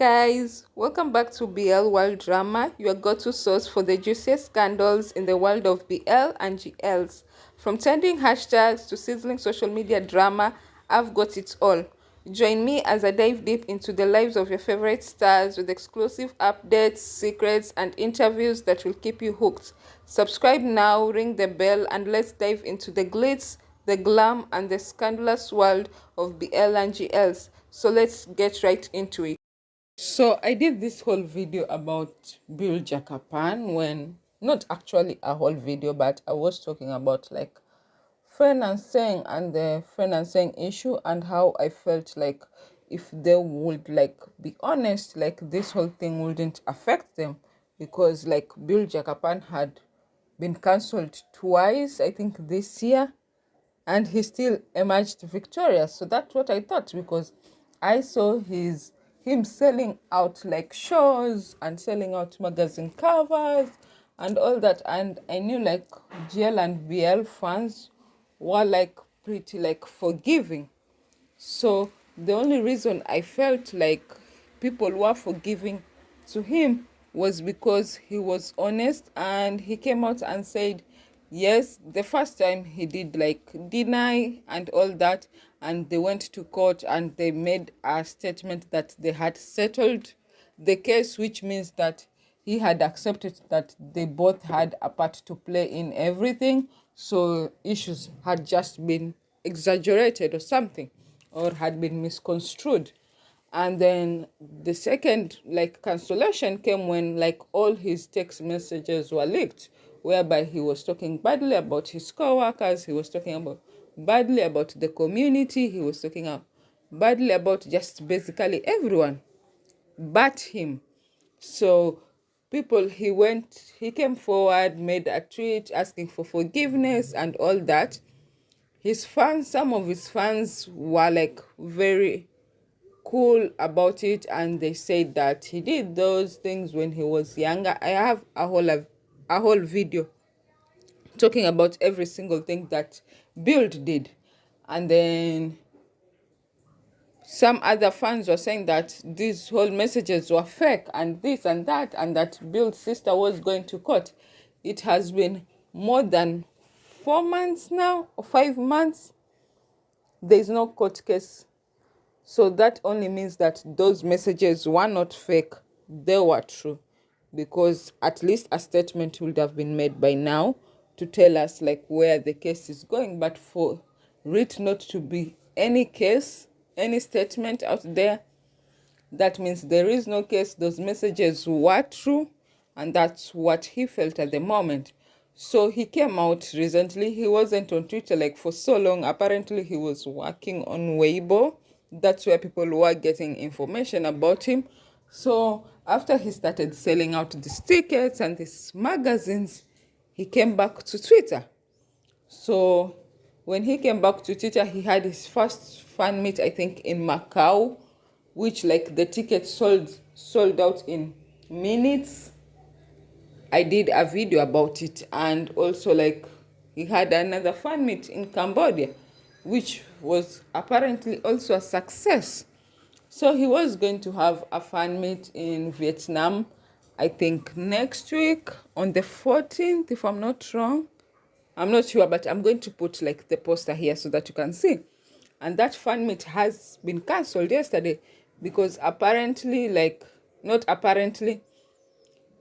guys, welcome back to BL World Drama, your go-to source for the juiciest scandals in the world of BL and GLs. From trending hashtags to sizzling social media drama, I've got it all. Join me as I dive deep into the lives of your favorite stars with exclusive updates, secrets, and interviews that will keep you hooked. Subscribe now, ring the bell, and let's dive into the glitz, the glam, and the scandalous world of BL&GLs. So let's get right into it. So I did this whole video about Bill Jakapan when not actually a whole video, but I was talking about like financing and the financing issue and how I felt like if they would like be honest, like this whole thing wouldn't affect them because like Bill Jakapan had been cancelled twice, I think this year, and he still emerged victorious. So that's what I thought because I saw him selling out like shows and selling out magazine covers and all that, and I knew like GL and BL fans were like pretty like forgiving. So the only reason I felt like people were forgiving to him was because he was honest and he came out and said, yes, the first time he did like deny and all that, and they went to court and they made a statement that they had settled the case, which means that he had accepted that they both had a part to play in everything. So issues had just been exaggerated or something, or had been misconstrued. And then the second like cancellation came when like all his text messages were leaked, whereby he was talking badly about his co-workers, he was talking about badly about the community, he was talking badly about just basically everyone but him. So he came forward, made a tweet asking for forgiveness and all that. His fans, some of his fans were like very cool about it, and they said that he did those things when he was younger. I have a whole video talking about every single thing that Build did. And then some other fans were saying that these whole messages were fake and this and that Bill's sister was going to court. It has been more than 4 months now, or 5 months. There is no court case. So that only means that those messages were not fake. They were true. Because at least a statement would have been made by now to tell us like where the case is going. But for it not to be any case, any statement out there, that means there is no case. Those messages were true, and that's what he felt at the moment. So he came out recently. He wasn't on Twitter like for so long. Apparently he was working on Weibo. That's where people were getting information about him. So after he started selling out these tickets and these magazines, he came back to Twitter. So when he came back to Twitter, he had his first fan meet, I think, in Macau, which like the tickets sold out in minutes. I did a video about it. And also like he had another fan meet in Cambodia, which was apparently also a success. So he was going to have a fan meet in Vietnam, I think next week on the 14th, if I'm not wrong. I'm not sure, but I'm going to put like the poster here so that you can see. And that fan meet has been cancelled yesterday because apparently, like, not apparently,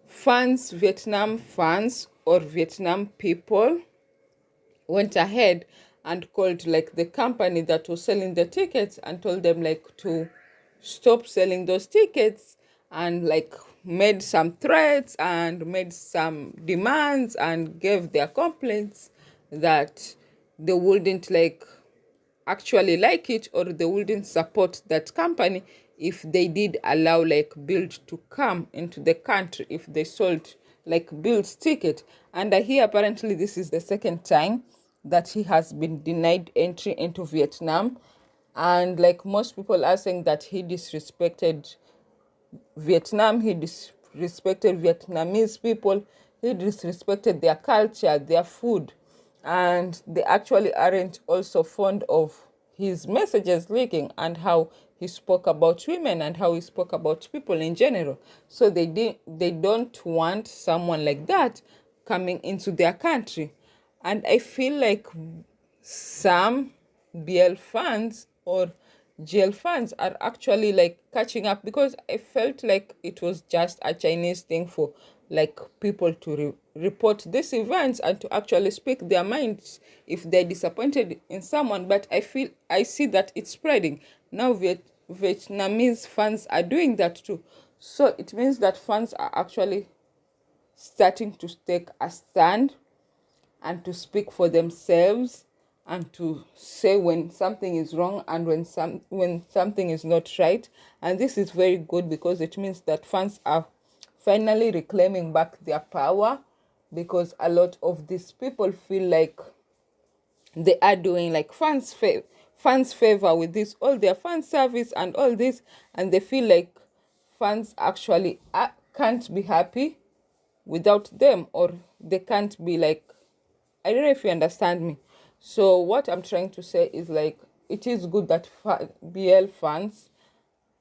Vietnam fans or Vietnam people went ahead and called like the company that was selling the tickets and told them like to stop selling those tickets, and like made some threats and made some demands and gave their complaints that they wouldn't like actually like it, or they wouldn't support that company if they did allow like Build to come into the country, if they sold like Build's ticket. And I hear apparently this is the second time that he has been denied entry into Vietnam. And like most people are saying that he disrespected Vietnam, he disrespected Vietnamese people, he disrespected their culture, their food, and they actually aren't also fond of his messages leaking and how he spoke about women and how he spoke about people in general. So they don't want someone like that coming into their country. And I feel like some BL fans or GL fans are actually like catching up, because I felt like it was just a Chinese thing for like people to report these events and to actually speak their minds if they're disappointed in someone. But I see that it's spreading now. Vietnamese fans are doing that too, so it means that fans are actually starting to take a stand and to speak for themselves and to say when something is wrong and when something is not right. And this is very good, because it means that fans are finally reclaiming back their power, because a lot of these people feel like they are doing like fans favor with this all their fan service and all this, and they feel like fans actually can't be happy without them, or they can't be like, I don't know if you understand me. So what I'm trying to say is like, it is good that BL fans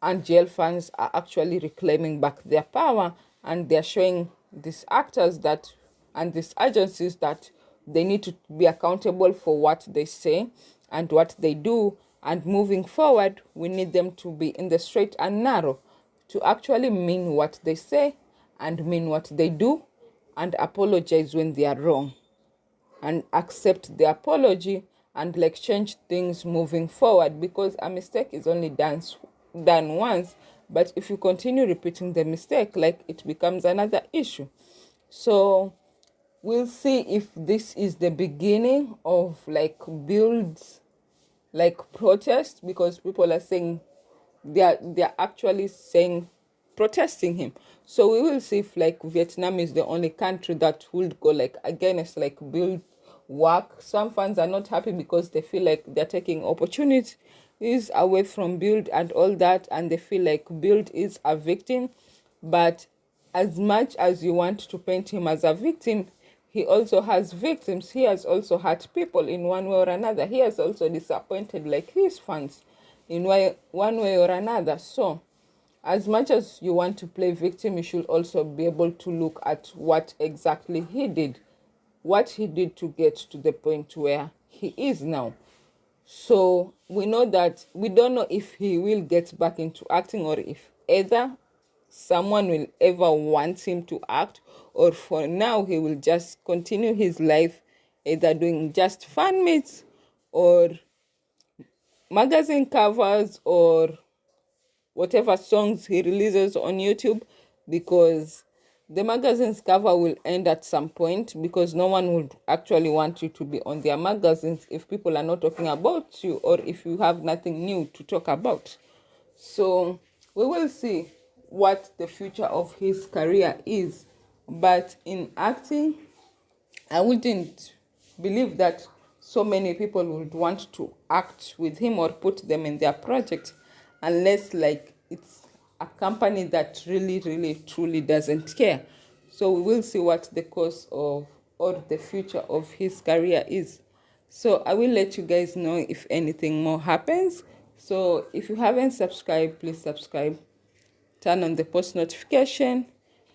and GL fans are actually reclaiming back their power, and they're showing these actors that and these agencies that they need to be accountable for what they say and what they do. And moving forward, we need them to be in the straight and narrow, to actually mean what they say and mean what they do, and apologize when they are wrong, and accept the apology, and like change things moving forward, because a mistake is only done once. But if you continue repeating the mistake, like, it becomes another issue. So we'll see if this is the beginning of like builds like protest, because people are saying they're actually saying protesting him. So we will see if like Vietnam is the only country that would go like against like build work. Some fans are not happy because they feel like they're taking opportunities away from build and all that, and they feel like build is a victim. But as much as you want to paint him as a victim, he also has victims. He has also hurt people in one way or another. He has also disappointed like his fans in one way or another. So as much as you want to play victim, you should also be able to look at what exactly he did, what he did to get to the point where he is now. So we know that we don't know if he will get back into acting, or if either someone will ever want him to act, or for now he will just continue his life either doing just fan meets or magazine covers or whatever songs he releases on YouTube, because the magazine's cover will end at some point, because no one would actually want you to be on their magazines if people are not talking about you, or if you have nothing new to talk about. So we will see what the future of his career is. But in acting, I wouldn't believe that so many people would want to act with him or put them in their project, unless like it's a company that really truly doesn't care. So we will see what the course of or the future of his career is. So I will let you guys know if anything more happens. So if you haven't subscribed, please subscribe, turn on the post notification,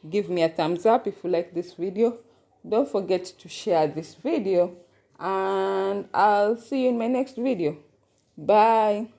give me a thumbs up if you like this video. Don't forget to share this video, and I'll see you in my next video. Bye.